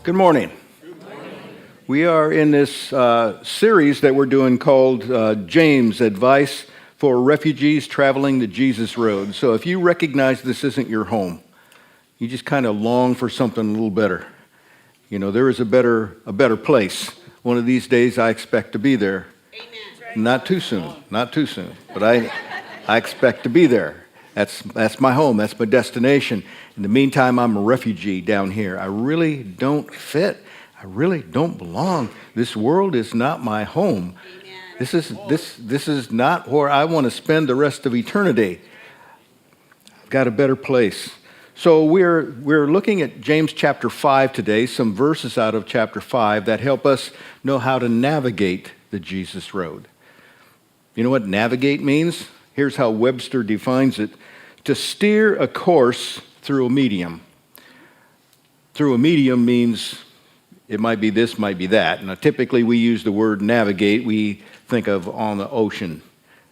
Good morning. We are in this series that we're doing called James Advice for Refugees Traveling the Jesus Road. So if you recognize this isn't your home, you just kind of long for something a little better. You know, there is a better place. One of these days I expect to be there. Amen. Not too soon, but I expect to be there. That's my home, that's my destination. In the meantime, I'm a refugee down here. I really don't fit. I really don't belong. This world is not my home. This is not where I want to spend the rest of eternity. I've got a better place. So we're looking at James chapter 5 today, some verses out of chapter 5 that help us know how to navigate the Jesus road. You know what navigate means? Here's how Webster defines it: to steer a course through a medium. Through a medium means it might be this, might be that. Now, typically we use the word navigate. We think of on the ocean.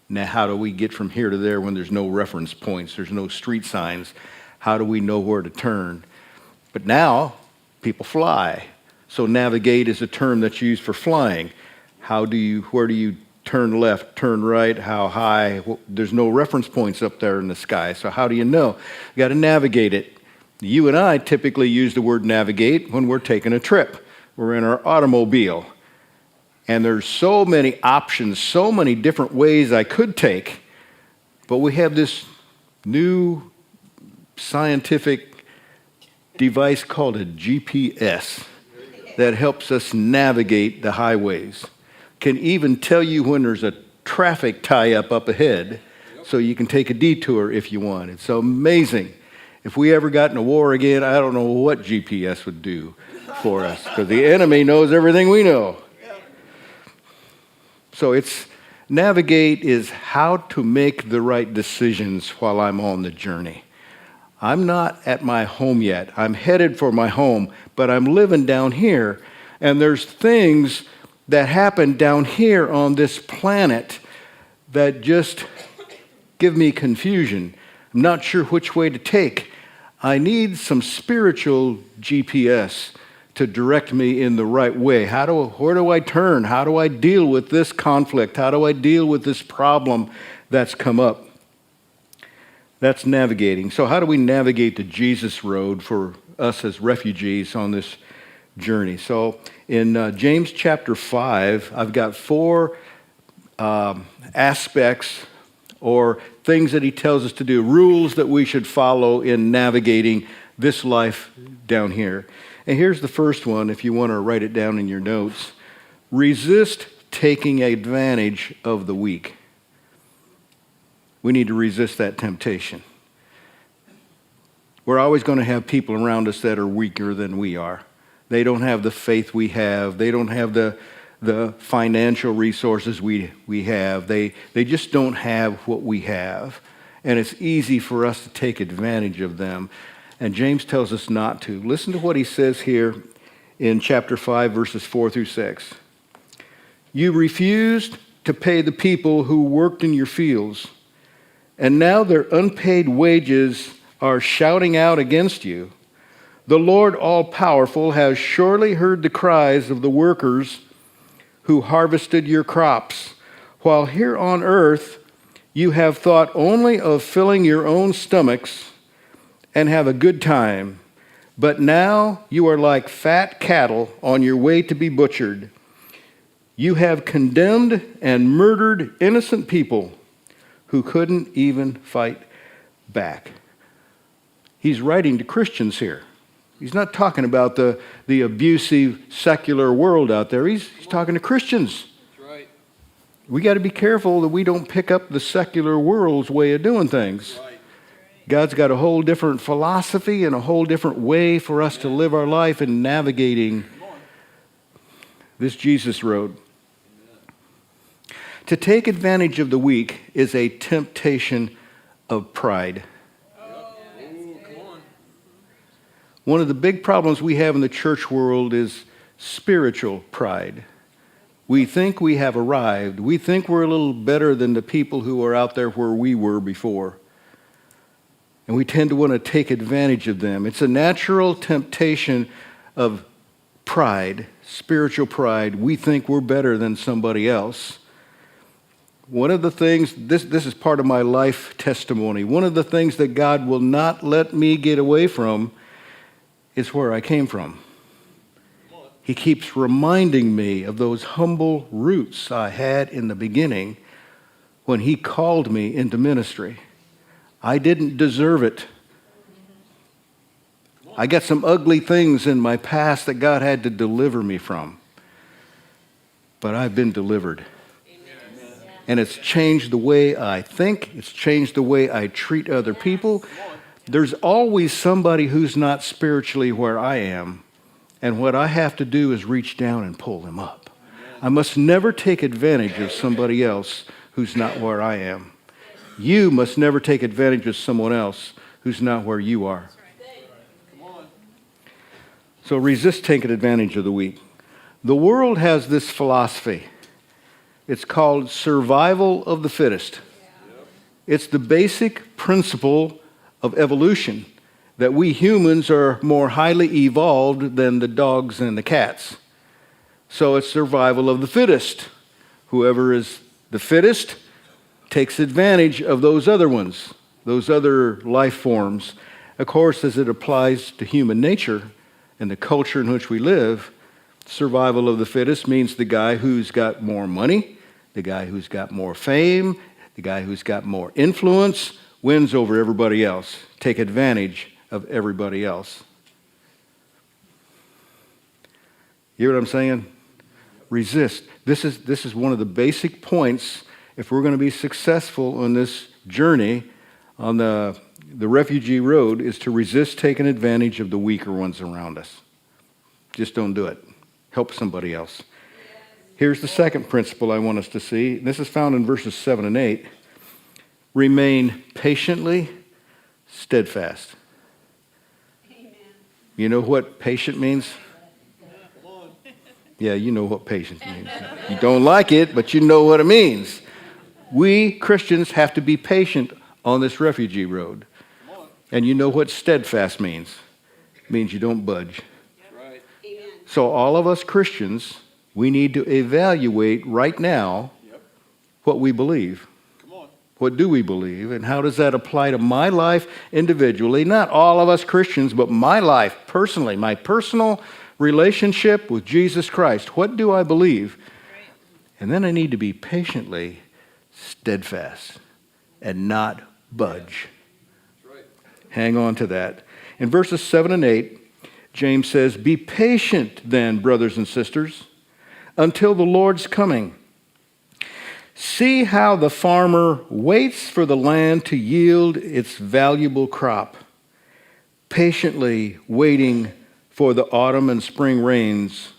Now, how do we get from here to there when there's no reference points? There's no street signs. How do we know where to turn? But now, people fly. So navigate is a term that's used for flying. Where do you turn left, turn right, how high? Well, there's no reference points up there in the sky, so how do you know? You got to navigate it. You and I typically use the word navigate when we're taking a trip. We're in our automobile, and there's so many options, so many different ways I could take, but we have this new scientific device called a GPS that helps us navigate the highways. Can even tell you when there's a traffic tie-up ahead, so you can take a detour if you want. It's so amazing. If we ever got in a war again, I don't know what GPS would do for us, because the enemy knows everything we know. So navigate is how to make the right decisions while I'm on the journey. I'm not at my home yet. I'm headed for my home, but I'm living down here, and there's things that happen down here on this planet that just give me confusion. I'm not sure which way to take. I need some spiritual GPS to direct me in the right way. Where do I turn? How do I deal with this conflict? How do I deal with this problem that's come up? That's navigating. So how do we navigate the Jesus road for us as refugees on this journey? So in James chapter 5, I've got 4 aspects or things that he tells us to do, rules that we should follow in navigating this life down here. And here's the first one, if you want to write it down in your notes. Resist taking advantage of the weak. We need to resist that temptation. We're always going to have people around us that are weaker than we are. They don't have the faith we have. They don't have the financial resources we have. They just don't have what we have. And it's easy for us to take advantage of them. And James tells us not to. Listen to what he says here in chapter 5, verses 4 through 6. You refused to pay the people who worked in your fields, and now their unpaid wages are shouting out against you. The Lord all-powerful has surely heard the cries of the workers who harvested your crops, while here on earth you have thought only of filling your own stomachs and have a good time. But now you are like fat cattle on your way to be butchered. You have condemned and murdered innocent people who couldn't even fight back. He's writing to Christians here. He's not talking about the abusive secular world out there. He's talking to Christians. That's right. We got to be careful that we don't pick up the secular world's way of doing things. Right. God's got a whole different philosophy and a whole different way for us to live our life in navigating this Jesus road. To take advantage of the weak is a temptation of pride. One of the big problems we have in the church world is spiritual pride. We think we have arrived. We think we're a little better than the people who are out there where we were before. And we tend to want to take advantage of them. It's a natural temptation of pride, spiritual pride. We think we're better than somebody else. One of the things, this is part of my life testimony, one of the things that God will not let me get away from is where I came from. He keeps reminding me of those humble roots I had in the beginning when He called me into ministry. I didn't deserve it. I got some ugly things in my past that God had to deliver me from. But I've been delivered. And it's changed the way I think. It's changed the way I treat other people. There's always somebody who's not spiritually where I am. And what I have to do is reach down and pull them up. I must never take advantage of somebody else who's not where I am. You must never take advantage of someone else who's not where you are. So resist taking advantage of the weak. The world has this philosophy. It's called survival of the fittest. It's the basic principle of evolution, that we humans are more highly evolved than the dogs and the cats. So it's survival of the fittest. Whoever is the fittest takes advantage of those other ones, those other life forms. Of course, as it applies to human nature and the culture in which we live, survival of the fittest means the guy who's got more money, the guy who's got more fame, the guy who's got more influence wins over everybody else. Take advantage of everybody else. You hear what I'm saying? Resist. This is one of the basic points if we're going to be successful on this journey on the refugee road, is to resist taking advantage of the weaker ones around us. Just don't do it. Help somebody else. Here's the second principle I want us to see. This is found in verses 7 and 8. Remain patiently steadfast. Amen. You know what patient means? Yeah, you know what patience means. You don't like it, but you know what it means. We Christians have to be patient on this refugee road. And you know what steadfast means. It means you don't budge. Right. So all of us Christians, we need to evaluate right now what we believe. What do we believe, and how does that apply to my life individually? Not all of us Christians, but my life personally, my personal relationship with Jesus Christ. What do I believe? Right. And then I need to be patiently steadfast and not budge. Right. Hang on to that. In verses 7 and 8, James says, "Be patient then, brothers and sisters, until the Lord's coming. See how the farmer waits for the land to yield its valuable crop, patiently waiting for the autumn and spring rains.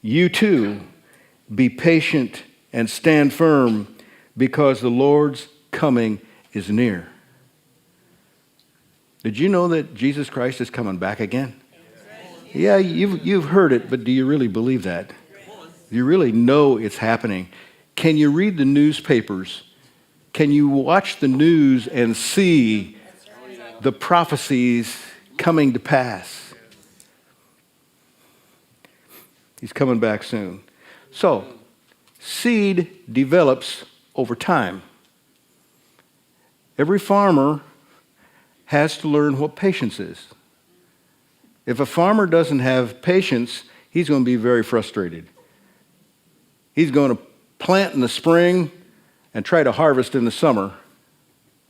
You too, be patient and stand firm, because the Lord's coming is near." Did you know that Jesus Christ is coming back again? Yeah, you've heard it, but do you really believe that? Do you really know it's happening? Can you read the newspapers? Can you watch the news and see the prophecies coming to pass? He's coming back soon. So, seed develops over time. Every farmer has to learn what patience is. If a farmer doesn't have patience, he's going to be very frustrated. He's going to plant in the spring and try to harvest in the summer.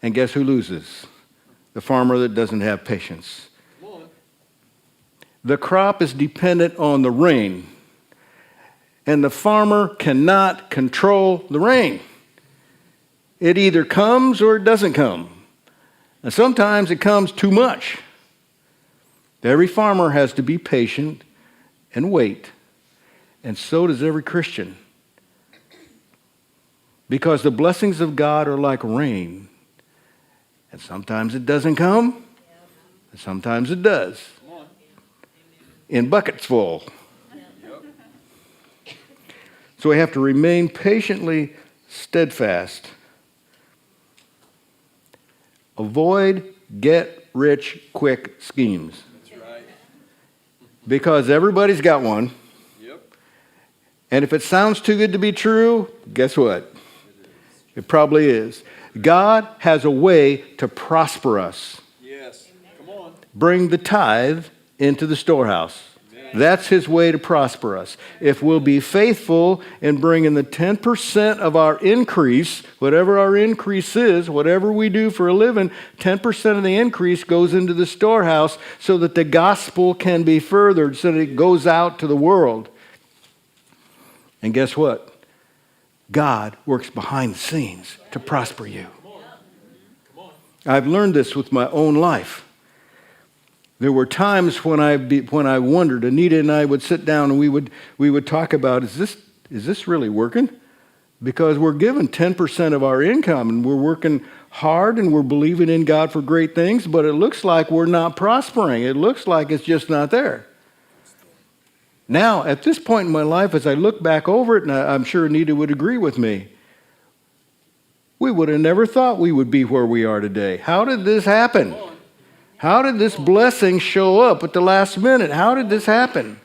And guess who loses? The farmer that doesn't have patience. The crop is dependent on the rain, and the farmer cannot control the rain. It either comes or it doesn't come. And sometimes it comes too much. Every farmer has to be patient and wait. And so does every Christian. Because the blessings of God are like rain. And sometimes it doesn't come, and sometimes it does. In buckets full. So we have to remain patiently steadfast. Avoid get-rich-quick schemes. Because everybody's got one. Yep. And if it sounds too good to be true, guess what? It probably is. God has a way to prosper us. Yes. Come on. Bring the tithe into the storehouse. Amen. That's his way to prosper us. If we'll be faithful in bringing the 10% of our increase, whatever our increase is, whatever we do for a living, 10% of the increase goes into the storehouse so that the gospel can be furthered, so that it goes out to the world. And guess what? God works behind the scenes to prosper you. I've learned this with my own life. There were times when I wondered. Anita and I would sit down and we would talk about, is this really working? Because we're given 10% of our income and we're working hard and we're believing in God for great things, but it looks like we're not prospering. It looks like it's just not there. Now, at this point in my life, as I look back over it, and I'm sure Anita would agree with me, we would have never thought we would be where we are today. How did this happen? How did this blessing show up at the last minute? How did this happen?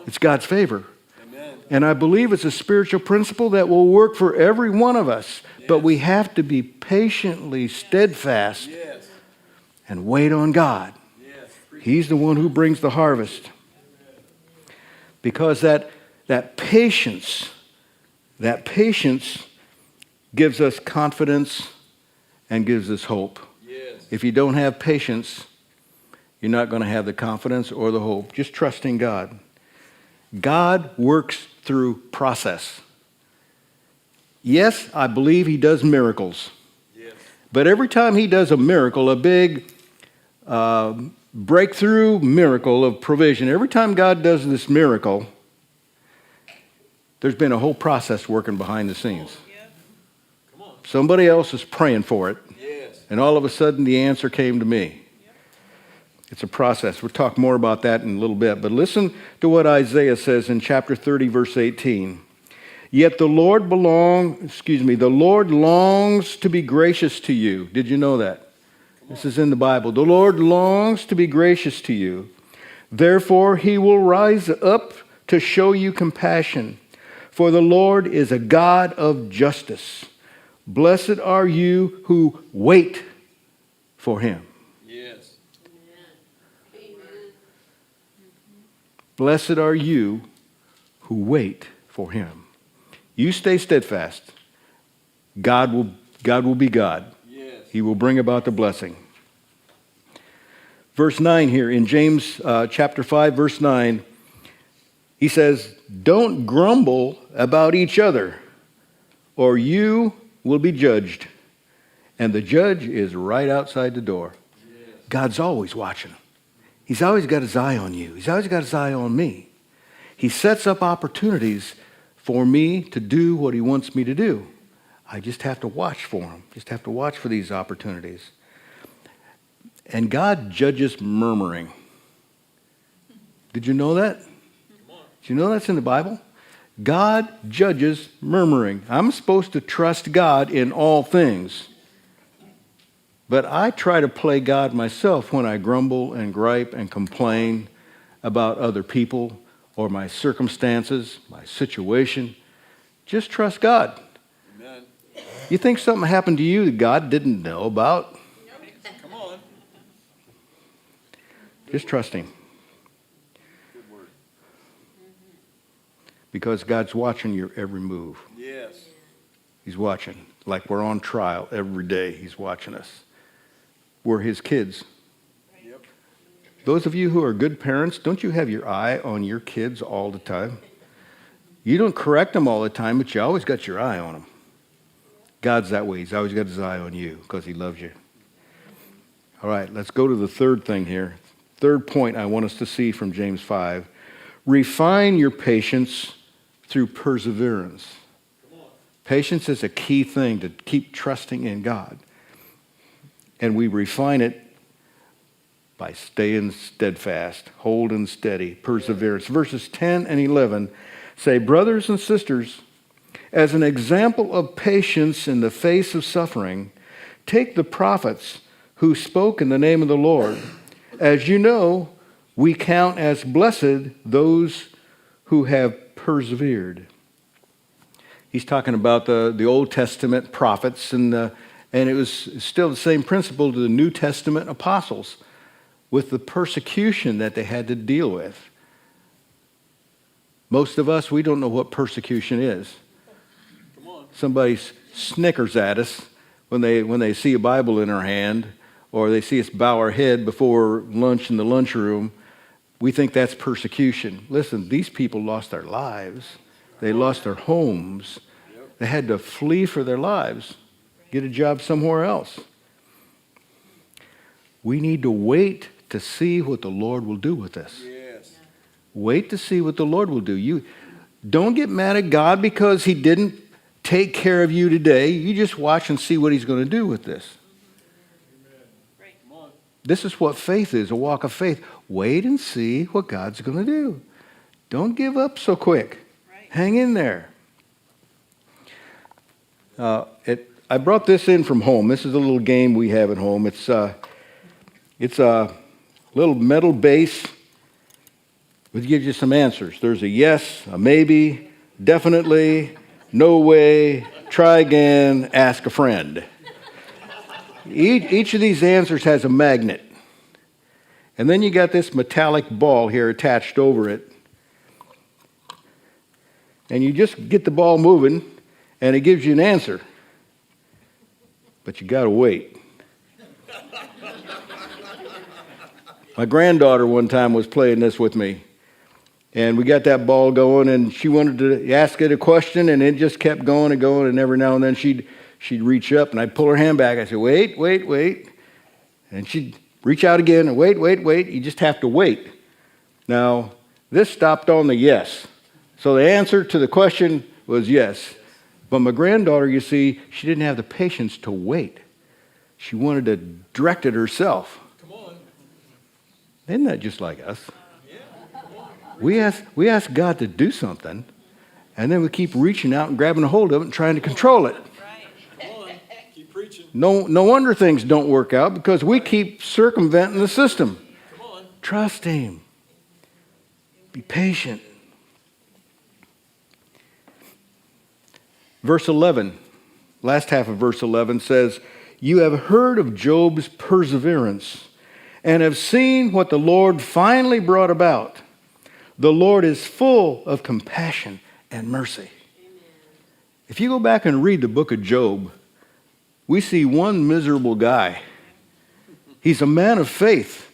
It's God's favor. Amen. And I believe it's a spiritual principle that will work for every one of us. Yes. But we have to be patiently steadfast Yes. and wait on God. Yes. He's the one who brings the harvest. Because that patience gives us confidence and gives us hope. Yes. If you don't have patience, you're not going to have the confidence or the hope. Just trusting God. God works through process. Yes, I believe he does miracles. Yes. But every time he does a miracle, a big breakthrough miracle of provision, every time God does this miracle, there's been a whole process working behind the scenes. Come on. Somebody else is praying for it, Yes. and all of a sudden the answer came to me. It's a process. We'll talk more about that in a little bit. But listen to what Isaiah says in chapter 30, verse 18. Yet the Lord longs to be gracious to you. Did you know that? This is in the Bible. The Lord longs to be gracious to you. Therefore, he will rise up to show you compassion. For the Lord is a God of justice. Blessed are you who wait for him. Yes. Blessed are you who wait for him. You stay steadfast. God will be God. Yes. He will bring about the blessing. Verse 9 here in James chapter 5, verse 9, he says, don't grumble about each other, or you will be judged. And the judge is right outside the door. Yes. God's always watching. He's always got his eye on you. He's always got his eye on me. He sets up opportunities for me to do what he wants me to do. I just have to watch for him. Just have to watch for these opportunities. And God judges murmuring. Did you know that? Did you know that's in the Bible? God judges murmuring. I'm supposed to trust God in all things. But I try to play God myself when I grumble and gripe and complain about other people or my circumstances, my situation. Just trust God. Amen. You think something happened to you that God didn't know about? Come on. Just trust him. Good word. Because God's watching your every move. Yes. He's watching. Like we're on trial every day. He's watching us. We're his kids. Yep. Those of you who are good parents, don't you have your eye on your kids all the time? You don't correct them all the time, but you always got your eye on them. God's that way. He's always got his eye on you because he loves you. All right, let's go to the third thing here. Third point I want us to see from James 5. Refine your patience through perseverance. Patience is a key thing to keep trusting in God. And we refine it by staying steadfast, holding steady, perseverance. Verses 10 and 11 say, brothers and sisters, as an example of patience in the face of suffering, take the prophets who spoke in the name of the Lord. As you know, We count as blessed those who have persevered. He's talking about the Old Testament prophets, and it was still the same principle to the New Testament apostles with the persecution that they had to deal with. Most of us, we don't know what persecution is. Come on. Somebody snickers at us when they see a Bible in our hand, or they see us bow our head before lunch in the lunchroom. We think that's persecution. Listen, these people lost their lives. They lost their homes. They had to flee for their lives, get a job somewhere else. We need to wait to see what the Lord will do with us. Yes. Wait to see what the Lord will do. You don't get mad at God because he didn't take care of you today. You just watch and see what he's going to do with this. Come on. This is what faith is, a walk of faith. Wait and see what God's going to do. Don't give up so quick. Right. Hang in there. I brought this in from home. This is a little game we have at home. It's a little metal base. It gives you some answers. There's a yes, a maybe, definitely, no way, try again, ask a friend. Each of these answers has a magnet. And then you got this metallic ball here attached over it. And you just get the ball moving, and it gives you an answer. But you got to wait. My granddaughter one time was playing this with me. And we got that ball going, and she wanted to ask it a question, and it just kept going and going, and every now and then she'd reach up, and I'd pull her hand back. I'd say, wait, wait, wait. And she'd reach out again, and wait, wait, wait. You just have to wait. Now, this stopped on the yes. So the answer to the question was yes. But my granddaughter, you see, she didn't have the patience to wait. She wanted to direct it herself. Come on. Isn't that just like us? We ask God to do something, and then we keep reaching out and grabbing a hold of it and trying to control it. Come on. Keep preaching. No wonder things don't work out, because we keep circumventing the system. Come on. Trust him. Be patient. Verse 11, last half of verse 11 says, "You have heard of Job's perseverance and have seen what the Lord finally brought about. The Lord is full of compassion and mercy." Amen. If you go back and read the book of Job, we see one miserable guy. He's a man of faith,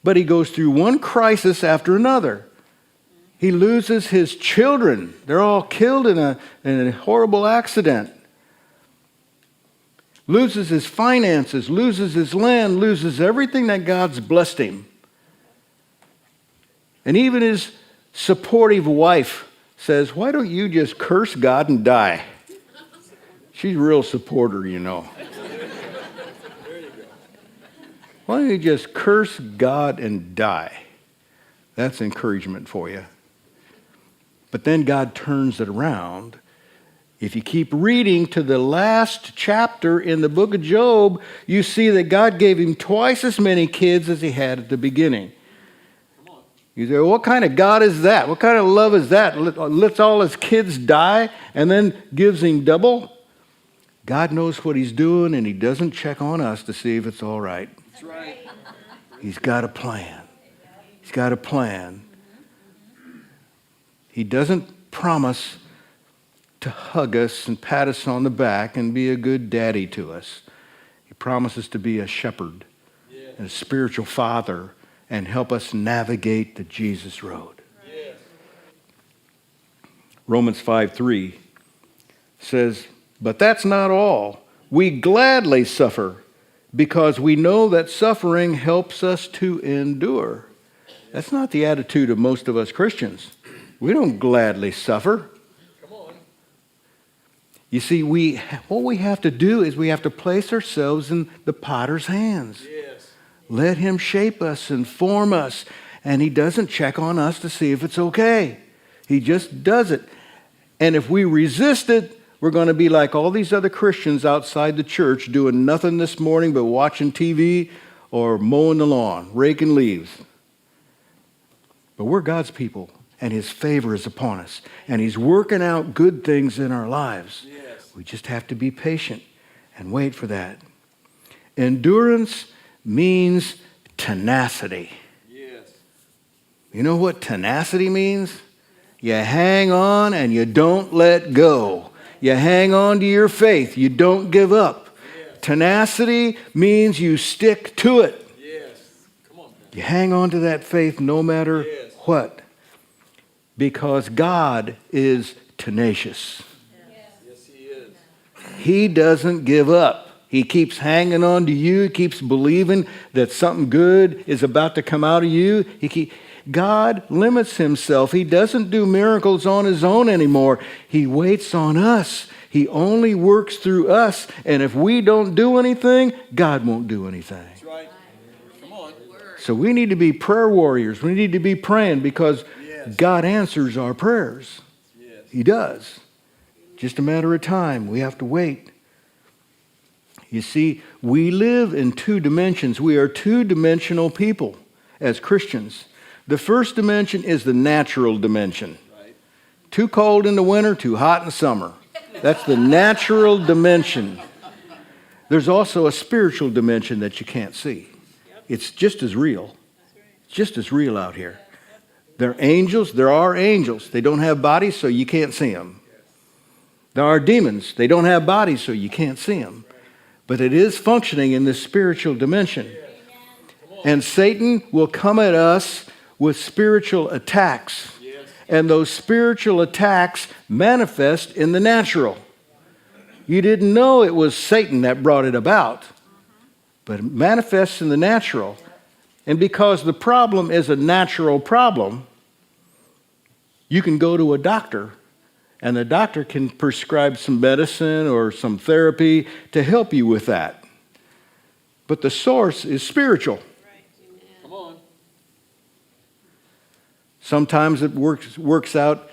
but he goes through one crisis after another. He loses his children. They're all killed in a horrible accident. Loses his finances, loses his land, loses everything that God's blessed him. And even his supportive wife says, "Why don't you just curse God and die?" She's a real supporter, you know. Why don't you just curse God and die? That's encouragement for you. But then God turns it around. If you keep reading to the last chapter in the book of Job, you see that God gave him twice as many kids as he had at the beginning. You say, well, what kind of God is that? What kind of love is that? Lets all his kids die and then gives him double? God knows what he's doing, and he doesn't check on us to see if it's all right. That's right. He's got a plan. He's got a plan. He doesn't promise to hug us and pat us on the back and be a good daddy to us. He promises to be a shepherd and a spiritual father and help us navigate the Jesus road. Yes. Romans 5:3 says, "But that's not all. We gladly suffer because we know that suffering helps us to endure." That's not the attitude of most of us Christians. We don't gladly suffer. Come on. You see, what we have to do is we have to place ourselves in the potter's hands. Yes. Let him shape us and form us. And he doesn't check on us to see if it's okay. He just does it. And if we resist it, we're going to be like all these other Christians outside the church doing nothing this morning but watching TV or mowing the lawn, raking leaves. But we're God's people, and his favor is upon us. And he's working out good things in our lives. Yes. We just have to be patient and wait for that. Endurance means tenacity. Yes. You know what tenacity means? You hang on and you don't let go. You hang on to your faith. You don't give up. Yes. Tenacity means you stick to it. Yes. Come on. You hang on to that faith no matter Yes. what. Because God is tenacious. Yes, he is. He doesn't give up. He keeps hanging on to you. He keeps believing that something good is about to come out of you. God limits himself. He doesn't do miracles on his own anymore. He waits on us. He only works through us. And if we don't do anything, God won't do anything. That's right. Come on. So we need to be prayer warriors. We need to be praying because Yes. God answers our prayers. Yes. He does. Just a matter of time. We have to wait. You see, we live in two dimensions. We are two-dimensional people as Christians. The first dimension is the natural dimension. Right. Too cold in the winter, too hot in the summer. That's the natural dimension. There's also a spiritual dimension that you can't see. It's just as real. It's just as real out here. They're angels. There are angels. They don't have bodies, so you can't see them. There are demons. They don't have bodies, so you can't see them. But it is functioning in this spiritual dimension. And Satan will come at us with spiritual attacks. Yes. And those spiritual attacks manifest in the natural. You didn't know it was Satan that brought it about, but it manifests in the natural. And because the problem is a natural problem, you can go to a doctor, and the doctor can prescribe some medicine or some therapy to help you with that. But the source is spiritual. Come on. Sometimes it works out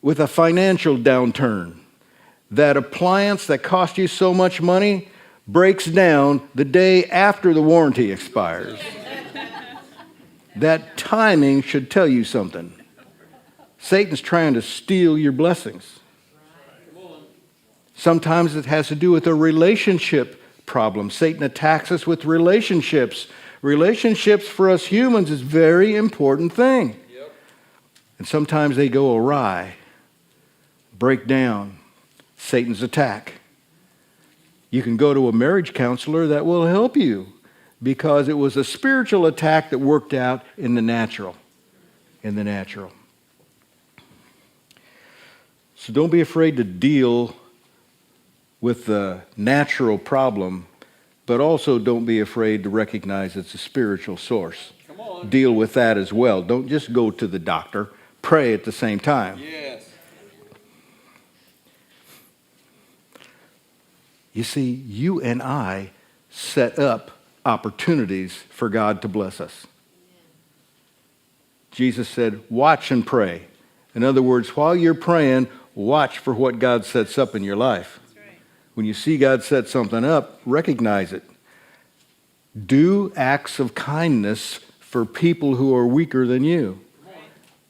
with a financial downturn. That appliance that cost you so much money breaks down the day after the warranty expires. That timing should tell you something. Satan's trying to steal your blessings. Sometimes it has to do with a relationship problem. Satan attacks us with relationships. Relationships for us humans is a very important thing. Yep. And sometimes they go awry, break down. Satan's attack. You can go to a marriage counselor that will help you because it was a spiritual attack that worked out in the natural. In the natural. So don't be afraid to deal with the natural problem, but also don't be afraid to recognize it's a spiritual source. Come on. Deal with that as well. Don't just go to the doctor. Pray at the same time. Yes. You see, you and I set up opportunities for God to bless us. Jesus said, watch and pray. In other words, while you're praying, watch for what God sets up in your life. When you see God set something up, recognize it. Do acts of kindness for people who are weaker than you.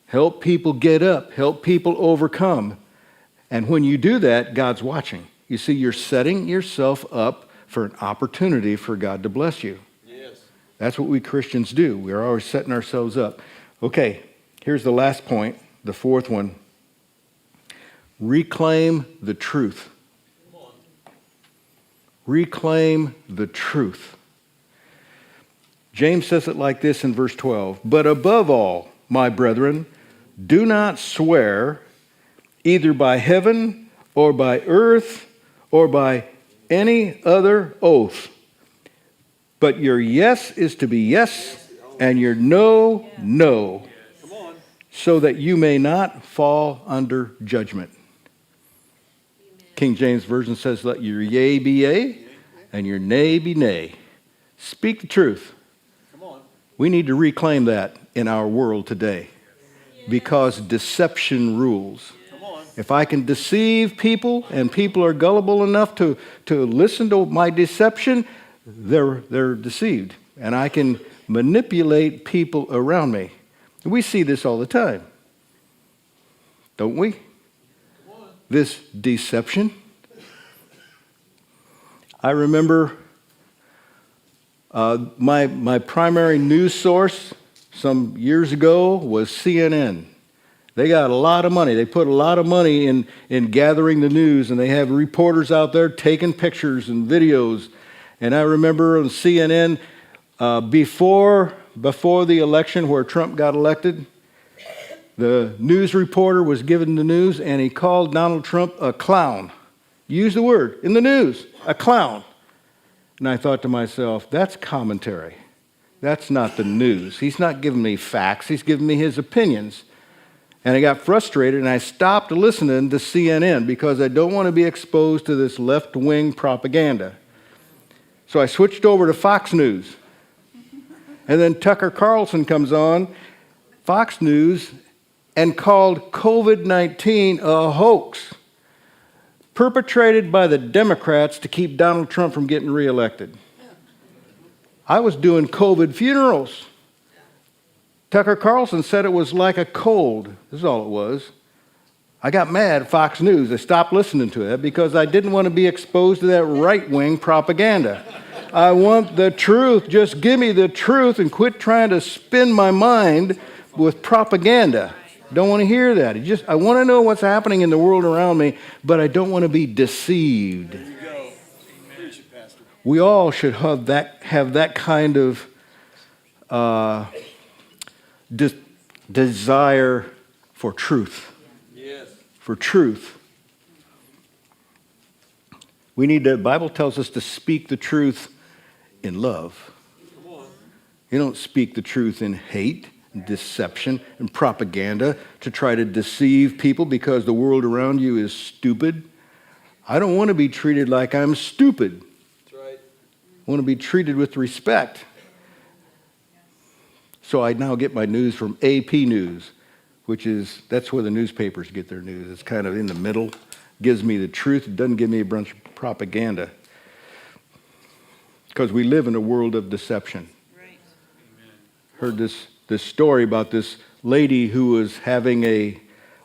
Help people get up. Help people overcome. And when you do that, God's watching. You see, you're setting yourself up for an opportunity for God to bless you. Yes. That's what we Christians do. We're always setting ourselves up. Okay, here's the last point, the fourth one. Reclaim the truth. Come on. Reclaim the truth. James says it like this in verse 12. But above all, my brethren, do not swear either by heaven or by earth or by any other oath. But your yes is to be yes, and your no, no, Come on. so that you may not fall under judgment. King James Version says, let your yea be yea, and your nay be nay. Speak the truth. Come on. We need to reclaim that in our world today because deception rules. Come on. If I can deceive people and people are gullible enough to listen to my deception, they're deceived. And I can manipulate people around me. We see this all the time, don't we? This deception. I remember my primary news source some years ago was CNN. They got a lot of money. They put a lot of money in gathering the news, and they have reporters out there taking pictures and videos. And I remember on CNN, before the election where Trump got elected, the news reporter was given the news, and he called Donald Trump a clown. Use the word in the news, a clown. And I thought to myself, that's commentary. That's not the news. He's not giving me facts. He's giving me his opinions. And I got frustrated, and I stopped listening to CNN because I don't want to be exposed to this left-wing propaganda. So I switched over to Fox News. And then Tucker Carlson comes on Fox News and called COVID-19 a hoax perpetrated by the Democrats to keep Donald Trump from getting reelected. I was doing COVID funerals. Tucker Carlson said it was like a cold. This is all it was. I got mad at Fox News. I stopped listening to it because I didn't want to be exposed to that right-wing propaganda. I want the truth. Just give me the truth and quit trying to spin my mind with propaganda. Don't want to hear that. I want to know what's happening in the world around me, but I don't want to be deceived. There you go. Preach it, Pastor. We all should have that kind of desire for truth. Yes. For truth. The Bible tells us to speak the truth in love. Come on. You don't speak the truth in hate, and deception, and propaganda to try to deceive people because the world around you is stupid. I don't want to be treated like I'm stupid. That's right. I want to be treated with respect. So I now get my news from AP News, that's where the newspapers get their news. It's kind of in the middle, gives me the truth. It doesn't give me a bunch of propaganda. Because we live in a world of deception. Right. Heard this story about this lady who was having a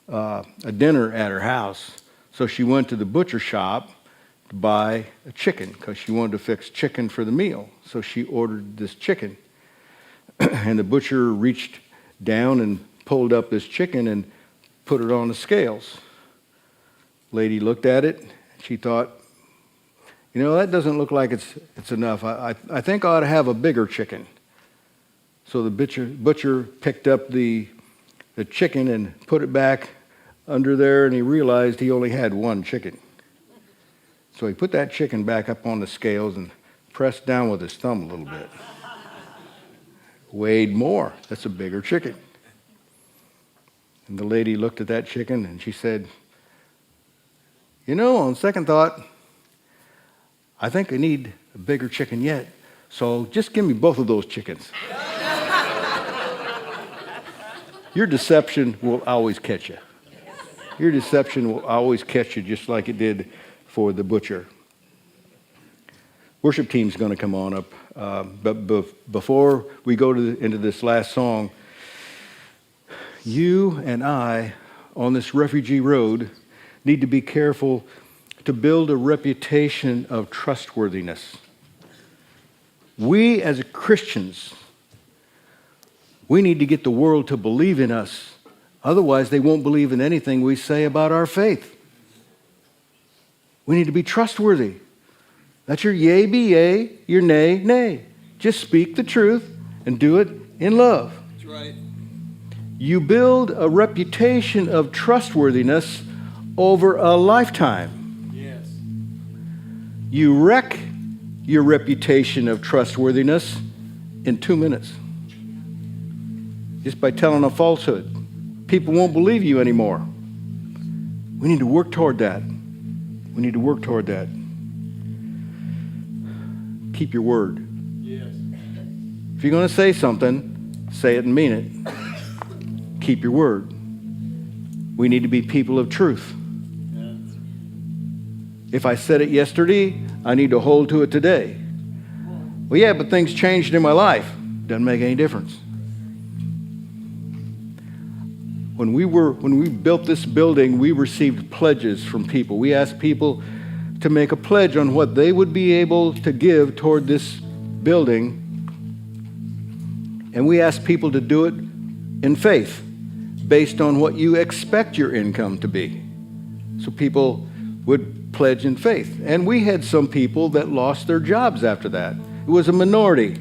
dinner at her house. So she went to the butcher shop to buy a chicken because she wanted to fix chicken for the meal. So she ordered this chicken. And the butcher reached down and pulled up this chicken and put it on the scales. Lady looked at it. She thought, that doesn't look like it's enough. I think I ought to have a bigger chicken. So the butcher picked up the chicken and put it back under there, and he realized he only had one chicken. So he put that chicken back up on the scales and pressed down with his thumb a little bit. Weighed more. That's a bigger chicken. And the lady looked at that chicken and she said, on second thought, I think I need a bigger chicken yet. So just give me both of those chickens. Your deception will always catch you. Your deception will always catch you just like it did for the butcher. Worship team's going to come on up. But before we go into this last song, you and I on this refugee road need to be careful to build a reputation of trustworthiness. We as Christians, we need to get the world to believe in us. Otherwise, they won't believe in anything we say about our faith. We need to be trustworthy. Let your yea be yea, your nay, nay. Just speak the truth and do it in love. That's right. You build a reputation of trustworthiness over a lifetime. Yes. You wreck your reputation of trustworthiness in 2 minutes. Just by telling a falsehood. People won't believe you anymore. We need to work toward that. We need to work toward that. Keep your word. Yes. If you're going to say something, say it and mean it. Keep your word. We need to be people of truth. Yes. If I said it yesterday, I need to hold to it today. Well, yeah, but things changed in my life. Doesn't make any difference. When we built this building, we received pledges from people. We asked people to make a pledge on what they would be able to give toward this building. And we asked people to do it in faith, based on what you expect your income to be. So people would pledge in faith. And we had some people that lost their jobs after that. It was a minority.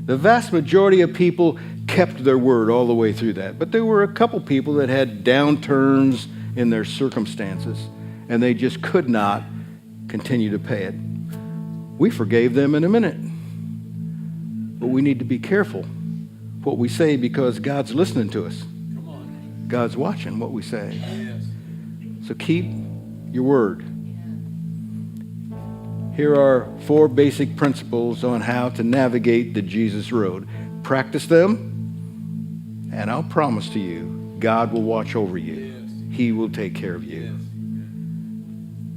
The vast majority of people kept their word all the way through that. But there were a couple people that had downturns in their circumstances, and they just could not continue to pay it. We forgave them in a minute. But we need to be careful what we say, because God's listening to us. Come on. God's watching what we say. Yes. So keep your word. Here are 4 basic principles on how to navigate the Jesus road. Practice them, and I'll promise to you, God will watch over you. Yes. He will take care of you. Yes.